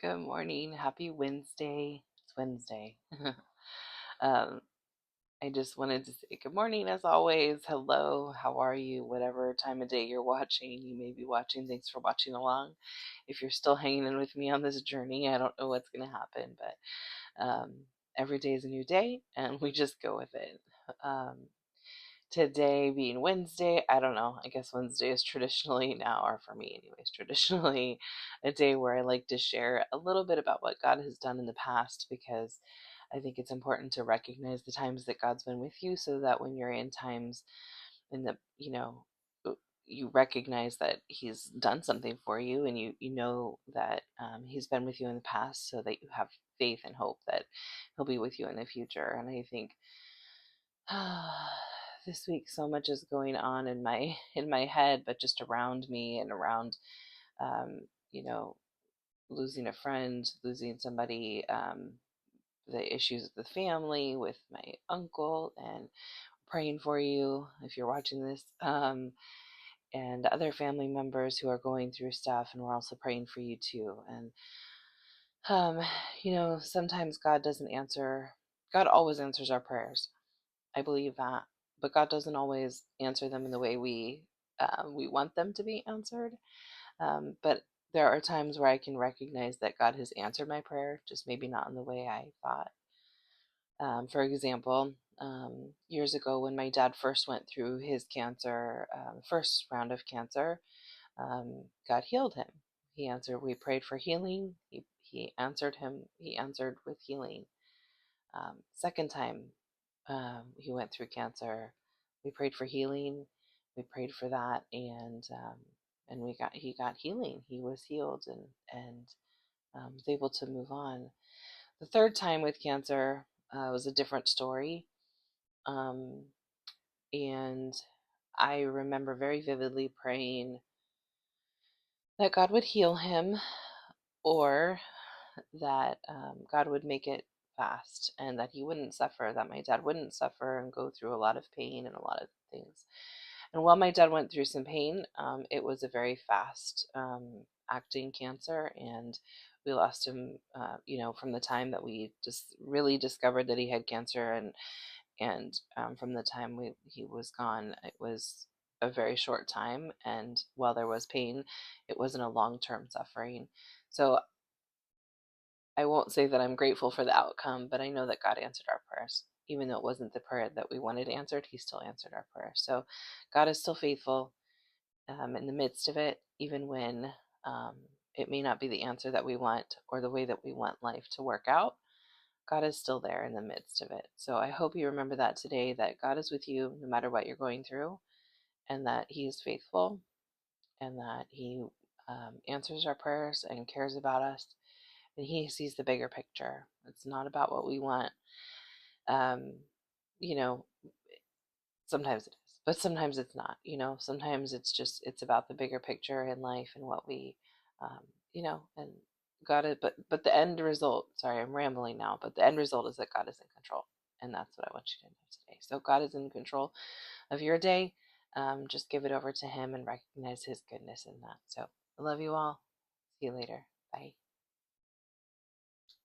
Good morning. Happy Wednesday. It's Wednesday. um, I just wanted to say good morning as always. Hello. How are you? Whatever time of day you're watching, you may be watching. Thanks for watching along. If you're still hanging in with me on this journey, I don't know what's going to happen, but every day is a new day and we just go with it. Um, Today being Wednesday, I don't know. I guess Wednesday is traditionally now, or for me, anyways, traditionally a day where I like to share a little bit about what God has done in the past because I think it's important to recognize the times that God's been with you so that when you're in times in the, you recognize that He's done something for you and you know that He's been with you in the past so that you have faith and hope that He'll be with you in the future. And I think this week so much is going on in my head, but just around me and around, um, you know, losing a friend, losing somebody, the issues with the family, with my uncle, and praying for you if you're watching this, and other family members who are going through stuff, and we're also praying for you too. And um, sometimes God doesn't answer. God always answers our prayers. I believe that, but God doesn't always answer them in the way we want them to be answered. But there are times where I can recognize that God has answered my prayer, just maybe not in the way I thought. For example, years ago when my dad first went through his cancer, first round of cancer, God healed him. He answered. We prayed for healing. He answered him. He answered with healing. Second time he went through cancer, we prayed for healing. We prayed for that, and he got healing. He was healed and was able to move on. The third time with cancer was a different story, um, and I remember very vividly praying that God would heal him, or that God would make it fast and that he wouldn't suffer, that my dad wouldn't suffer and go through a lot of pain and a lot of things. And while my dad went through some pain, it was a very fast acting cancer, and we lost him, from the time that we just really discovered that he had cancer, and from the time he was gone, it was a very short time. And while there was pain, it wasn't a long-term suffering. So I won't say that I'm grateful for the outcome, but I know that God answered our prayers. Even though it wasn't the prayer that we wanted answered, He still answered our prayer. So God is still faithful in the midst of it, even when um, it may not be the answer that we want or the way that we want life to work out. God is still there in the midst of it. So I hope you remember that today, that God is with you no matter what you're going through, and that He is faithful, and that He answers our prayers and cares about us, and He sees the bigger picture. It's not about what we want. Um, you know, Sometimes it is, but sometimes it's not. Sometimes it's about the bigger picture in life and what we, um, and God is. But the end result. Sorry, I'm rambling now. But the end result is that God is in control, and that's what I want you to know today. So God is in control of your day. Just give it over to Him and recognize His goodness in that. So I love you all. See you later. Bye.